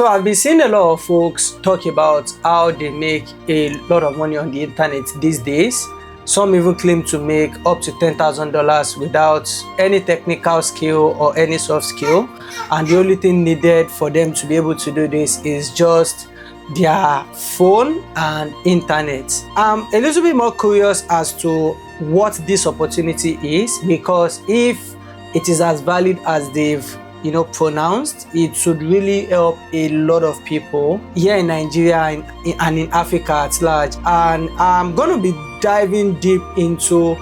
So I've been seeing a lot of folks talk about how they make a lot of money on the internet these days. Some even claim to make up to $10,000 without any technical skill or any soft skill. And the only thing needed for them to be able to do this is just their phone and internet. I'm a little bit more curious as to what this opportunity is, because if it is as valid as they've pronounced, it should really help a lot of people here in Nigeria and in Africa at large. And I'm going to be diving deep into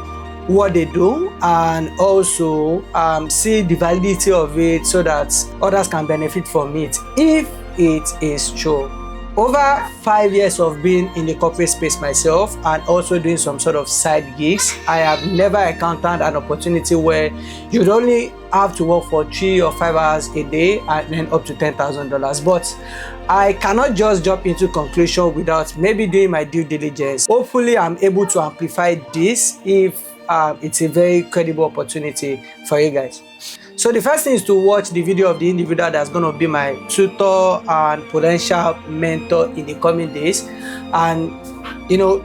what they do and also see the validity of it so that others can benefit from it if it is true. Over 5 years of being in the corporate space myself and also doing some sort of side gigs, I have never encountered an opportunity where you'd only have to work for 3 or 5 hours a day and then up to $10,000. But I cannot just jump into conclusion without maybe doing my due diligence. Hopefully, I'm able to amplify this if it's a very credible opportunity for you guys. So the first thing is to watch the video of the individual that's going to be my tutor and potential mentor in the coming days, and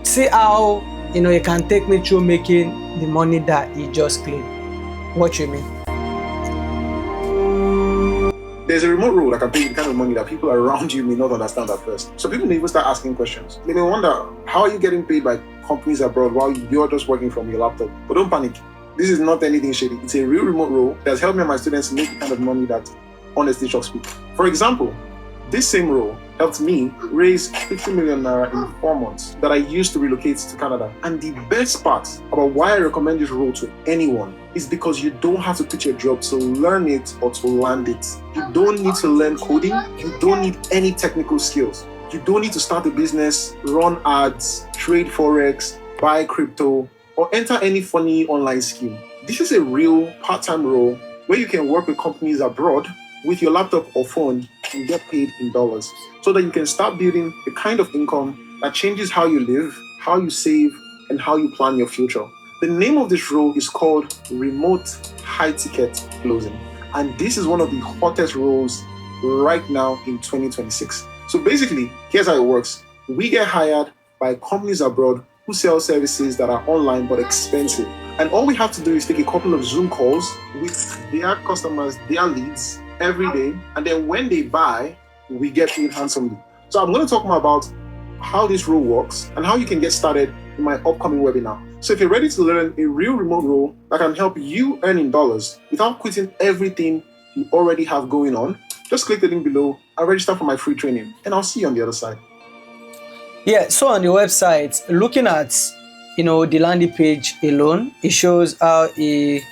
see how you can take me through making the money that he just claimed. What you mean? There's a remote role that can pay the kind of money that people around you may not understand at first. So people may even start asking questions. They may wonder, how are you getting paid by companies abroad while you're just working from your laptop? But don't panic. This is not anything shady. It's a real remote role that's helped me and my students make the kind of money that honestly shocks people. For example, this same role helped me raise 50 million naira in 4 months that I used to relocate to Canada. And the best part about why I recommend this role to anyone is because you don't have to quit your job to learn it or to land it. You don't need to learn coding. You don't need any technical skills. You don't need to start a business, run ads, trade forex, buy crypto, or enter any funny online scheme. This is a real part-time role where you can work with companies abroad with your laptop or phone and get paid in dollars, so that you can start building the kind of income that changes how you live, how you save, and how you plan your future. The name of this role is called Remote High Ticket Closing. And this is one of the hottest roles right now in 2026. So basically, here's how it works. We get hired by companies abroad who sell services that are online but expensive. And all we have to do is take a couple of Zoom calls with their customers, their leads, every day. And then when they buy, we get paid handsomely. So I'm going to talk more about how this role works and how you can get started in my upcoming webinar. So if you're ready to learn a real remote role that can help you earn in dollars without quitting everything you already have going on, just click the link below and register for my free training. And I'll see you on the other side. Yeah, so on the website, looking at the landing page alone, it shows how he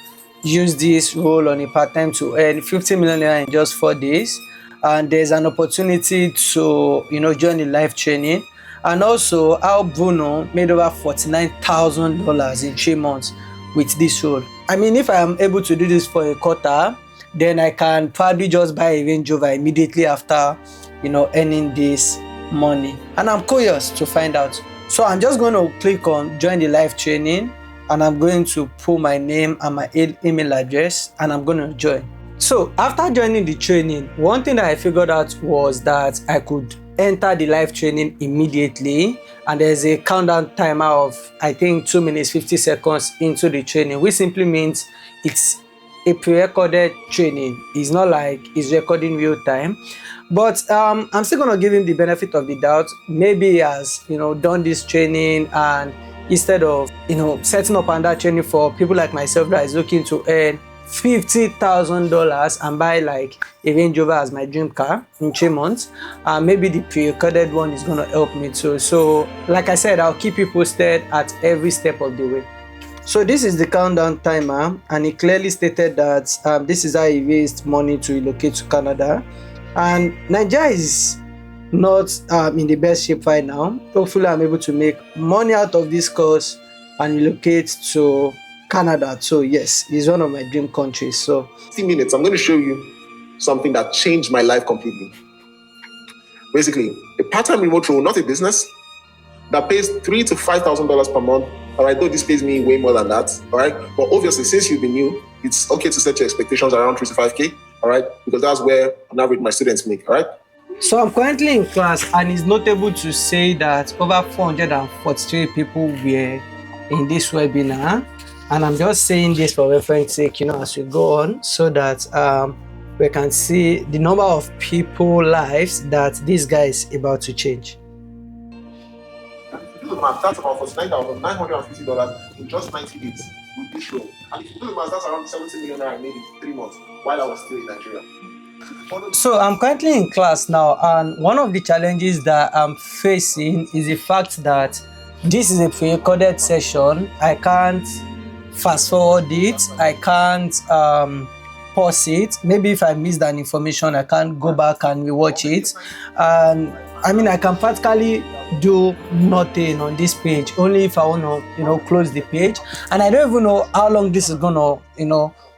used this role on a part-time to earn 50 million naira in just 4 days. And there's an opportunity to join the live training, and also how Bruno made over $49,000 in 3 months with this role. I mean, if I am able to do this for a quarter, then I can probably just buy a Range Rover immediately after earning this money. And I'm curious to find out. So I'm just going to click on join the live training, and I'm going to put my name and my email address, and I'm going to join. So after joining the training, one thing that I figured out was that I could enter the live training immediately, and there's a countdown timer of I think 2 minutes 50 seconds into the training, which simply means it's a pre-recorded training. It's not like it's recording real time. But I'm still gonna give him the benefit of the doubt. Maybe he has done this training, and instead of setting up another training for people like myself that is looking to earn $50,000 and buy like a Range Rover as my dream car in 3 months, maybe the pre-recorded one is gonna help me too. So like I said, I'll keep you posted at every step of the way. So this is the countdown timer, and it clearly stated that this is how he raised money to relocate to Canada. And Nigeria is not in the best shape right now. Hopefully I'm able to make money out of this course and relocate to Canada. So yes, it's one of my dream countries. So 60 minutes, I'm going to show you something that changed my life completely. Basically, a part-time remote role, not a business, that pays $3,000 to $5,000 per month. All right, though this pays me way more than that. All right, but obviously, since you've been new, it's okay to set your expectations around 3 to 5K. All right, because that's where on average my students make. All right, So I'm currently in class, and it's notable to say that over 443 people were in this webinar. And I'm just saying this for reference sake, as we go on, so that we can see the number of people lives that this guy is about to change. Do the math, that's about $49,950 in just 90 days with this role. And if you do the math, that's around 70 million I made in 3 months while I was still in Nigeria. So I'm currently in class now, and one of the challenges that I'm facing is the fact that this is a pre-recorded session. I can't fast forward it. I can't pause it. Maybe if I missed an information, I can't go back and rewatch it. And I can practically do nothing on this page, only if I want to, close the page. And I don't even know how long this is gonna,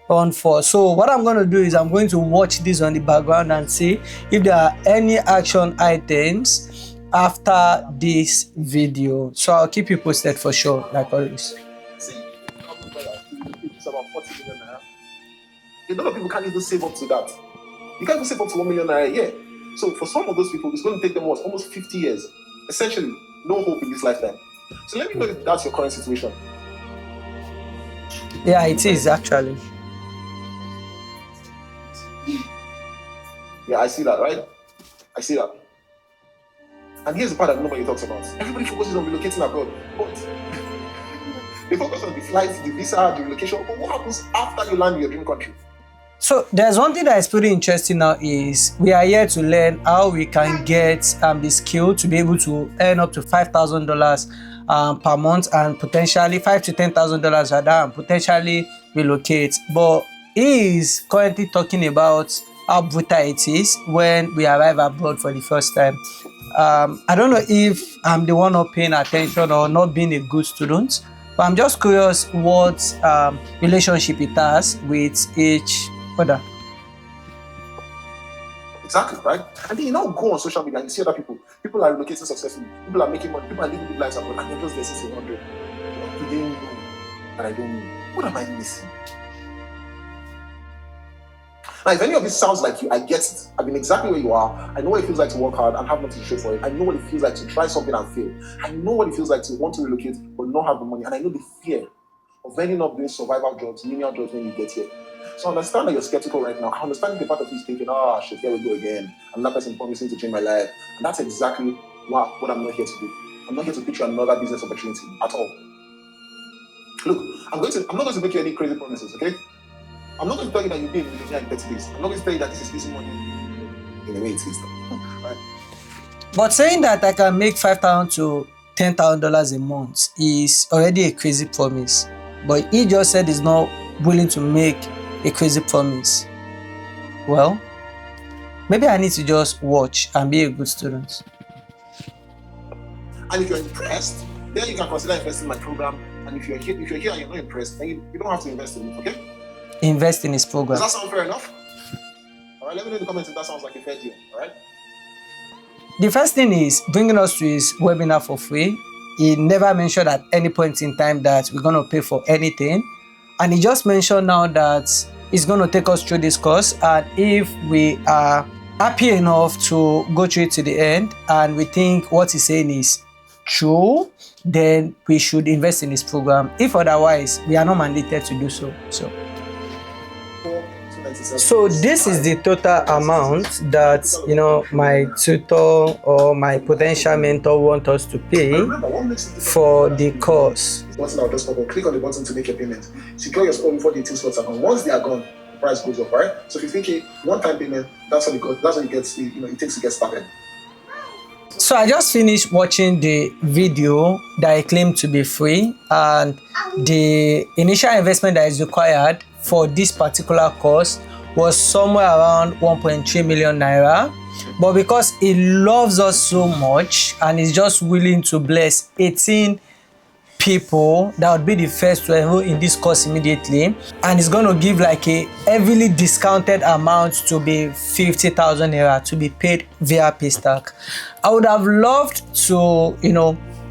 on for. So what I'm going to do is I'm going to watch this on the background and see if there are any action items after this video. So I'll keep you posted for sure, like always. See, it's about 40 million naira. A lot of people can't even save up to that. You can't even save up to 1 million naira a year. So for some of those people, it's going to take them almost 50 years. Essentially, no hope in this lifetime. So let me know if that's your current situation. Yeah, it is actually. Yeah, I see that, right? I see that. And here's the part that nobody talks about. Everybody focuses on relocating abroad, but they focus on the flights, the visa, the relocation. But what happens after you land in your dream country? So there's one thing that is pretty interesting now is we are here to learn how we can get the skill to be able to earn up to $5,000 per month, and potentially $5,000 to $10,000 rather, and potentially relocate. But he is currently talking about how brutal it is when we arrive abroad for the first time. I don't know if I'm the one not paying attention or not being a good student, but I'm just curious what relationship it has with each other. Exactly, right? And then go on social media and you see other people. People are relocating successfully. People are making money. People are living good lives abroad. And you're just there saying 100. What do they know that I don't know? What am I missing? Now, if any of this sounds like you, I get it. I've been exactly where you are. I know what it feels like to work hard and have nothing to show for it. I know what it feels like to try something and fail. I know what it feels like to want to relocate but not have the money. And I know the fear of ending up doing survival jobs, menial jobs when you get here. So I understand that you're skeptical right now. I understand the part of you is thinking, shit, here we go again. I'm that person promising to change my life. And that's exactly what I'm not here to do. I'm not here to pitch you another business opportunity at all. Look, I'm not going to make you any crazy promises, okay? I'm not going to tell you that you'll be a millionaire in 30 days. I'm not going to tell you that this is easy money. In the way it is, right? But saying that I can make $5,000 to $10,000 a month is already a crazy promise. But he just said he's not willing to make a crazy promise. Well, maybe I need to just watch and be a good student. And if you're impressed, then you can consider investing in my program. And if you're here and you're not impressed, then you don't have to invest in it, okay? Invest in his program. Does that sound fair enough? All right, let me know in the comments if that sounds like a fair deal, all right? The first thing is bringing us to his webinar for free. He never mentioned at any point in time that we're going to pay for anything. And he just mentioned now that he's going to take us through this course. And if we are happy enough to go through it to the end and we think what he's saying is true, then we should invest in his program. If otherwise, we are not mandated to do so. So this is the total amount that my tutor or my potential mentor want us to pay for the course. Once now, just click on the button to make your payment. Secure your spot before the 18 slots are gone. Once they are gone, the price goes up, right? So 15K one-time payment, that's what it gets. It takes to get started. So I just finished watching the video that I claimed to be free, and the initial investment that is required for this particular course was somewhere around 1.3 million naira. But because he loves us so much and is just willing to bless 18 people that would be the first to enroll in this course immediately, and he's going to give like a heavily discounted amount to be 50,000 naira to be paid via Paystack. I would have loved to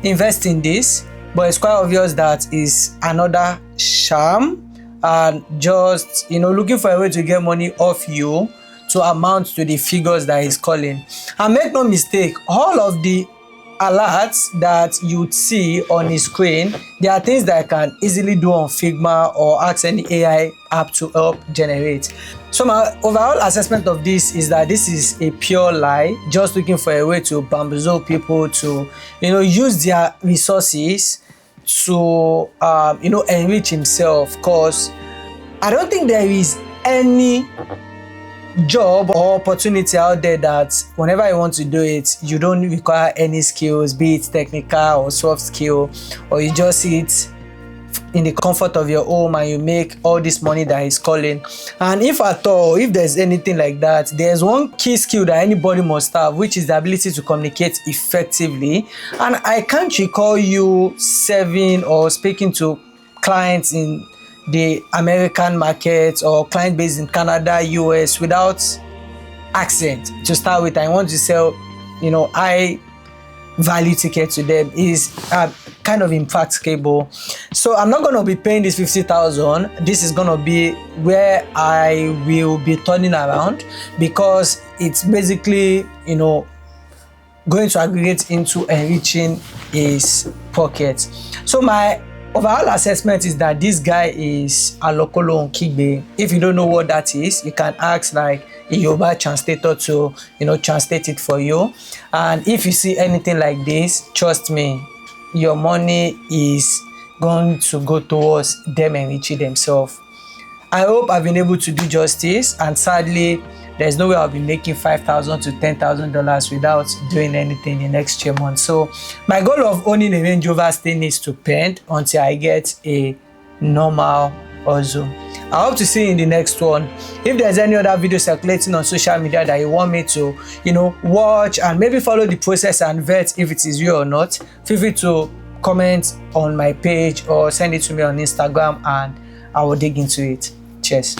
invest in this, but it's quite obvious that is another sham and just looking for a way to get money off you to amount to the figures that he's calling. And make no mistake, all of the alerts that you'd see on his screen, there are things that I can easily do on Figma or ask any AI app to help generate. So my overall assessment of this is that this is a pure lie, just looking for a way to bamboozle people to, use their resources to, enrich himself. Cause I don't think there is any job or opportunity out there that whenever you want to do it, you don't require any skills, be it technical or soft skill, or you just sit in the comfort of your home and you make all this money that is calling. And if at all, if there's anything like that, there's one key skill that anybody must have, which is the ability to communicate effectively. And I can't recall you serving or speaking to clients in the American market or client based in Canada, US without accent to start with. I want to sell, high value ticket to them is kind of impracticable. So I'm not going to be paying this 50,000. This is going to be where I will be turning around, because it's basically, going to aggregate into enriching his pocket. So my overall assessment is that this guy is Alokolo Nkigbe. If you don't know what that is, you can ask like a Yoruba translator to, translate it for you. And if you see anything like this, trust me, your money is going to go towards them enriching themselves. I hope I've been able to do justice, and sadly, there's no way I'll be making $5,000 to $10,000 without doing anything the next 3 months. So my goal of owning a Range Rover still needs to pend until I get a normal Ozo. I hope to see you in the next one. If there's any other video circulating on social media that you want me to, watch and maybe follow the process and vet if it is real or not, feel free to comment on my page or send it to me on Instagram and I will dig into it. Cheers.